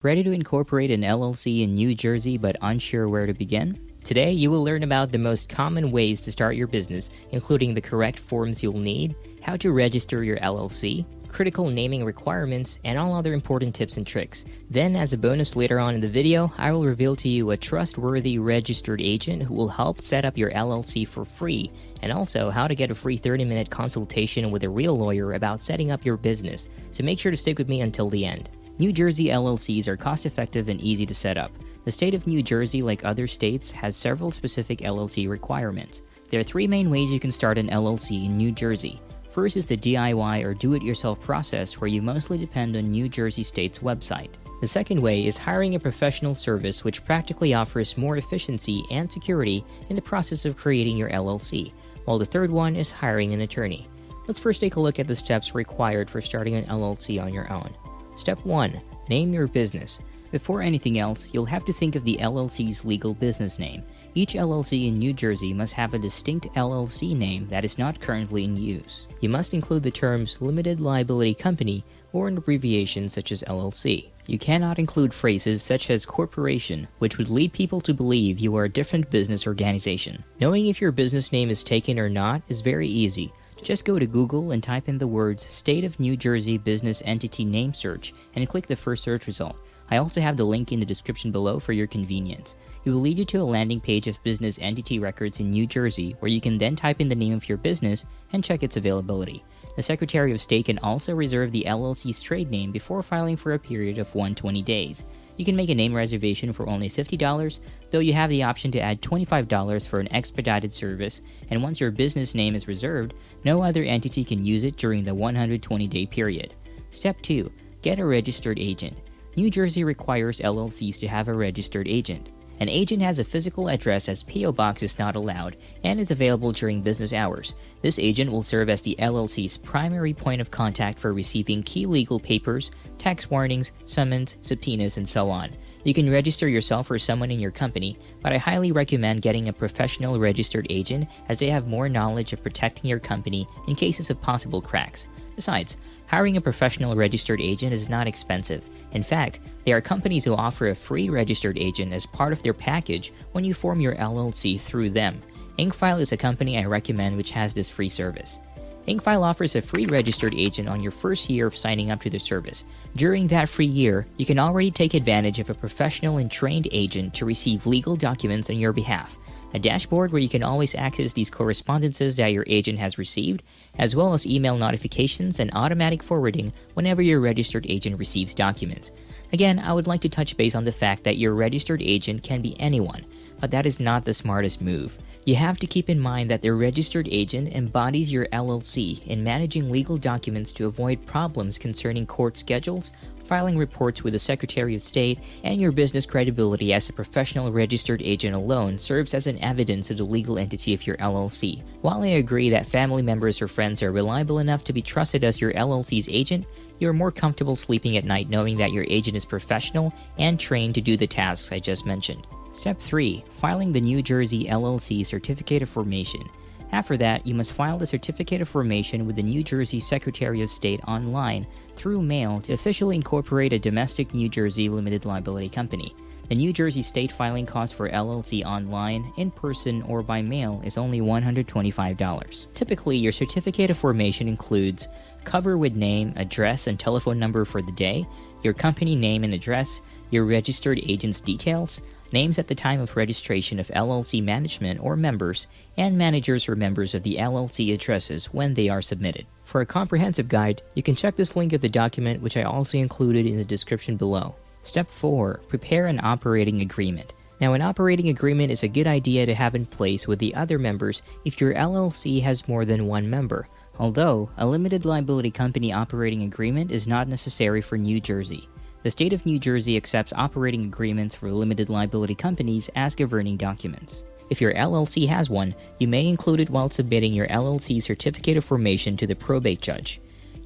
Ready to incorporate an LLC in New Jersey but unsure where to begin? Today, you will learn about the most common ways to start your business, including the correct forms you'll need, how to register your LLC, critical naming requirements, and all other important tips and tricks. Then, as a bonus later on in the video, I will reveal to you a trustworthy registered agent who will help set up your LLC for free, and also how to get a free 30-minute consultation with a real lawyer about setting up your business. So make sure to stick with me until the end. New Jersey LLCs are cost-effective and easy to set up. The state of New Jersey, like other states, has several specific LLC requirements. There are three main ways you can start an LLC in New Jersey. First is the DIY or do-it-yourself process, where you mostly depend on New Jersey State's website. The second way is hiring a professional service, which practically offers more efficiency and security in the process of creating your LLC, while the third one is hiring an attorney. Let's first take a look at the steps required for starting an LLC on your own. Step 1. Name your business. Before anything else, you'll have to think of the LLC's legal business name. Each LLC in New Jersey must have a distinct LLC name that is not currently in use. You must include the terms limited liability company or an abbreviation such as LLC. You cannot include phrases such as corporation, which would lead people to believe you are a different business organization. Knowing if your business name is taken or not is very easy. Just go to Google and type in the words State of New Jersey Business Entity Name Search and click the first search result. I also have the link in the description below for your convenience. It will lead you to a landing page of business entity records in New Jersey, where you can then type in the name of your business and check its availability. The Secretary of State can also reserve the LLC's trade name before filing for a period of 120 days. You can make a name reservation for only $50, though you have the option to add $25 for an expedited service, and once your business name is reserved, no other entity can use it during the 120-day period. Step 2. Get a registered agent. New Jersey requires LLCs to have a registered agent. An agent has a physical address, as P.O. Box is not allowed, and is available during business hours. This agent will serve as the LLC's primary point of contact for receiving key legal papers, tax warnings, summons, subpoenas, and so on. You can register yourself or someone in your company, but I highly recommend getting a professional registered agent, as they have more knowledge of protecting your company in cases of possible cracks. Besides, hiring a professional registered agent is not expensive. In fact, there are companies who offer a free registered agent as part of their package when you form your LLC through them. Inkfile is a company I recommend which has this free service. Inkfile offers a free registered agent on your first year of signing up to the service. During that free year, you can already take advantage of a professional and trained agent to receive legal documents on your behalf, a dashboard where you can always access these correspondences that your agent has received, as well as email notifications and automatic forwarding whenever your registered agent receives documents. Again, I would like to touch base on the fact that your registered agent can be anyone, but that is not the smartest move. You have to keep in mind that the registered agent embodies your LLC in managing legal documents to avoid problems concerning court schedules, filing reports with the Secretary of State, and your business credibility as a professional registered agent alone serves as an evidence of the legal entity of your LLC. While I agree that family members or friends are reliable enough to be trusted as your LLC's agent, you're more comfortable sleeping at night knowing that your agent is professional and trained to do the tasks I just mentioned. Step 3. Filing the New Jersey LLC Certificate of Formation. After that, you must file the Certificate of Formation with the New Jersey Secretary of State online through mail to officially incorporate a domestic New Jersey limited liability company. The New Jersey State filing cost for LLC online, in person, or by mail is only $125. Typically, your Certificate of Formation includes cover with name, address, and telephone number for the day, your company name and address, your registered agent's details, names at the time of registration of LLC management or members, and managers or members of the LLC addresses when they are submitted. For a comprehensive guide, you can check this link of the document, which I also included in the description below. Step 4. Prepare an operating agreement. Now, an operating agreement is a good idea to have in place with the other members if your LLC has more than one member, although a limited liability company operating agreement is not necessary for New Jersey. The state of New Jersey accepts operating agreements for limited liability companies as governing documents. If your LLC has one, you may include it while submitting your LLC Certificate of Formation to the probate judge.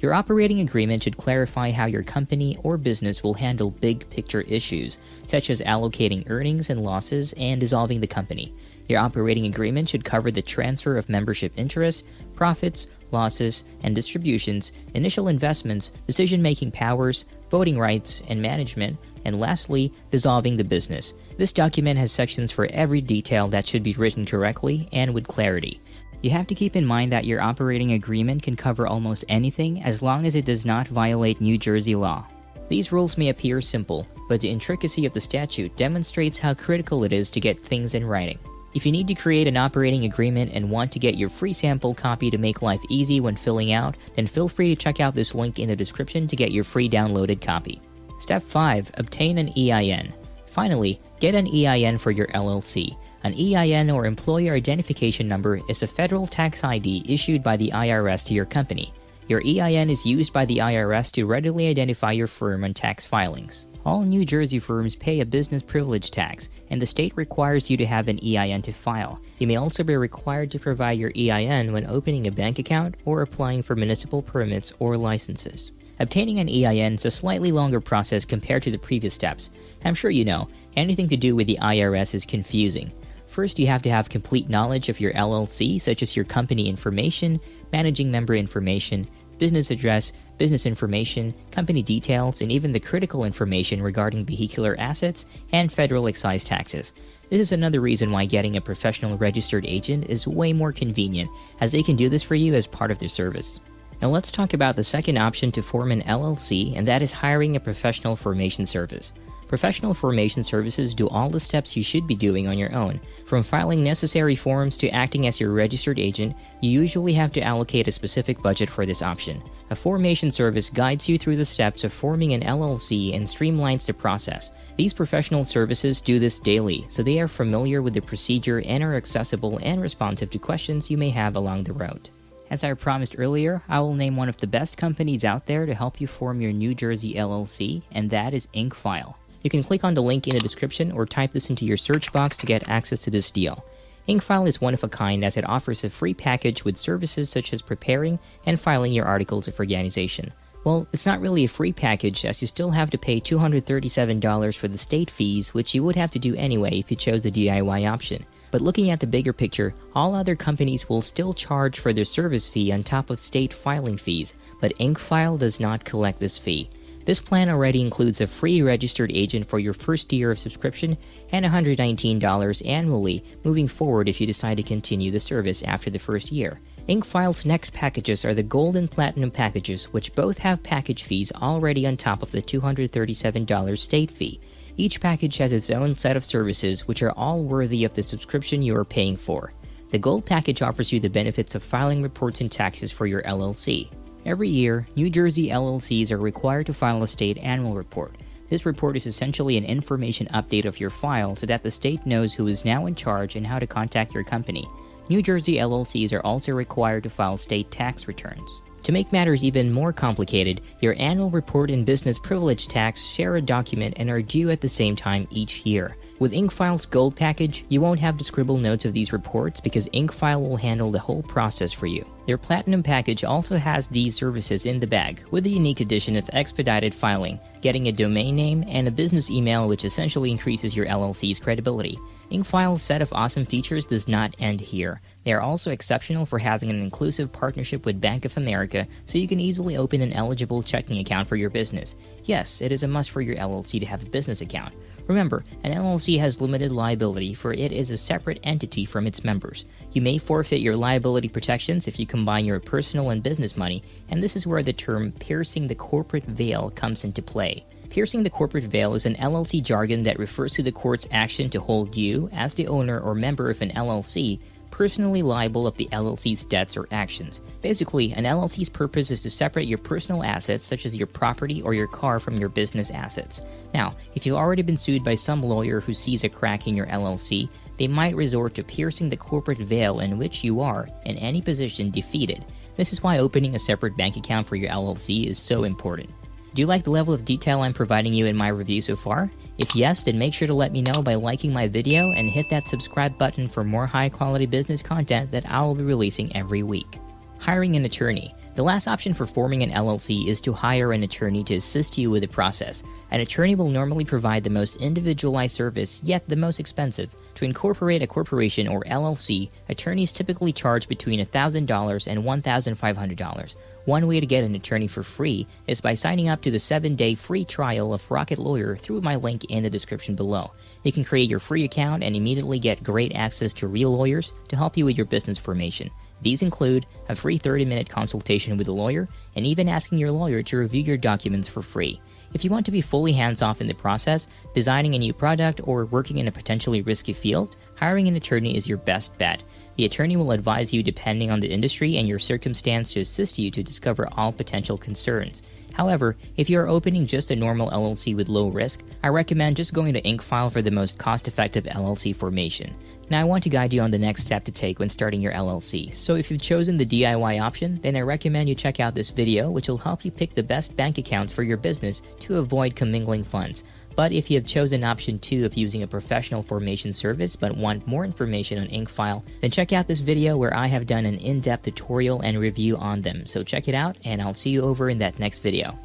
Your operating agreement should clarify how your company or business will handle big picture issues, such as allocating earnings and losses and dissolving the company. Your operating agreement should cover the transfer of membership interests, profits, losses, and distributions, initial investments, decision-making powers, voting rights, and management, And lastly, dissolving the business. This document has sections for every detail that should be written correctly and with clarity. You have to keep in mind that your operating agreement can cover almost anything as long as it does not violate New Jersey law. These rules may appear simple, but the intricacy of the statute demonstrates how critical it is to get things in writing. If you need to create an operating agreement and want to get your free sample copy to make life easy when filling out, then feel free to check out this link in the description to get your free downloaded copy. Step 5. Obtain an EIN. Finally, get an EIN for your LLC. An EIN or Employer Identification Number is a federal tax ID issued by the IRS to your company. Your EIN is used by the IRS to readily identify your firm on tax filings. All New Jersey firms pay a business privilege tax, and the state requires you to have an EIN to file. You may also be required to provide your EIN when opening a bank account or applying for municipal permits or licenses. Obtaining an EIN is a slightly longer process compared to the previous steps. I'm sure you know, anything to do with the IRS is confusing. First, you have to have complete knowledge of your LLC, such as your company information, managing member information, business address, business information, company details, and even the critical information regarding vehicular assets and federal excise taxes. This is another reason why getting a professional registered agent is way more convenient, as they can do this for you as part of their service. Now let's talk about the second option to form an LLC, and that is hiring a professional formation service. Professional formation services do all the steps you should be doing on your own. From filing necessary forms to acting as your registered agent, you usually have to allocate a specific budget for this option. A formation service guides you through the steps of forming an LLC and streamlines the process. These professional services do this daily, so they are familiar with the procedure and are accessible and responsive to questions you may have along the road. As I promised earlier, I will name one of the best companies out there to help you form your New Jersey LLC, and that is InkFile. You can click on the link in the description or type this into your search box to get access to this deal. InkFile is one of a kind as it offers a free package with services such as preparing and filing your articles of organization. Well, it's not really a free package as you still have to pay $237 for the state fees, which you would have to do anyway if you chose the DIY option. But looking at the bigger picture, all other companies will still charge for their service fee on top of state filing fees, but InkFile does not collect this fee. This plan already includes a free registered agent for your first year of subscription and $119 annually moving forward if you decide to continue the service after the first year. InkFile's next packages are the Gold and Platinum packages, which both have package fees already on top of the $237 state fee. Each package has its own set of services which are all worthy of the subscription you are paying for. The Gold package offers you the benefits of filing reports and taxes for your LLC. Every year, New Jersey LLCs are required to file a state annual report. This report is essentially an information update of your file so that the state knows who is now in charge and how to contact your company. New Jersey LLCs are also required to file state tax returns. To make matters even more complicated, your annual report and business privilege tax share a document and are due at the same time each year. With InkFile's Gold package, you won't have to scribble notes of these reports because InkFile will handle the whole process for you. Their Platinum package also has these services in the bag, with the unique addition of expedited filing, getting a domain name, and a business email which essentially increases your LLC's credibility. InkFile's set of awesome features does not end here. They are also exceptional for having an inclusive partnership with Bank of America, so you can easily open an eligible checking account for your business. Yes, it is a must for your LLC to have a business account. Remember, an LLC has limited liability for it is a separate entity from its members. You may forfeit your liability protections if you combine your personal and business money, and this is where the term piercing the corporate veil comes into play. Piercing the corporate veil is an LLC jargon that refers to the court's action to hold you, as the owner or member of an LLC, personally liable of the LLC's debts or actions. Basically, an LLC's purpose is to separate your personal assets such as your property or your car from your business assets. Now, if you've already been sued by some lawyer who sees a crack in your LLC, they might resort to piercing the corporate veil in which you are, in any position, defeated. This is why opening a separate bank account for your LLC is so important. Do you like the level of detail I'm providing you in my review so far? If yes, then make sure to let me know by liking my video and hit that subscribe button for more high-quality business content that I will be releasing every week. Hiring an attorney. The last option for forming an LLC is to hire an attorney to assist you with the process. An attorney will normally provide the most individualized service, yet the most expensive. To incorporate a corporation or LLC, attorneys typically charge between $1,000 and $1,500. One way to get an attorney for free is by signing up to the 7-day free trial of Rocket Lawyer through my link in the description below. You can create your free account and immediately get great access to real lawyers to help you with your business formation. These include a free 30-minute consultation with a lawyer and even asking your lawyer to review your documents for free. If you want to be fully hands-off in the process, designing a new product, or working in a potentially risky field, hiring an attorney is your best bet. The attorney will advise you depending on the industry and your circumstance to assist you to discover all potential concerns. However, if you are opening just a normal LLC with low risk, I recommend just going to InkFile for the most cost-effective LLC formation. Now I want to guide you on the next step to take when starting your LLC. So if you've chosen the DIY option, then I recommend you check out this video, which will help you pick the best bank accounts for your business to avoid commingling funds. But if you have chosen option 2 of using a professional formation service but want more information on InkFile, then check out this video where I have done an in-depth tutorial and review on them. So check it out, and I'll see you over in that next video.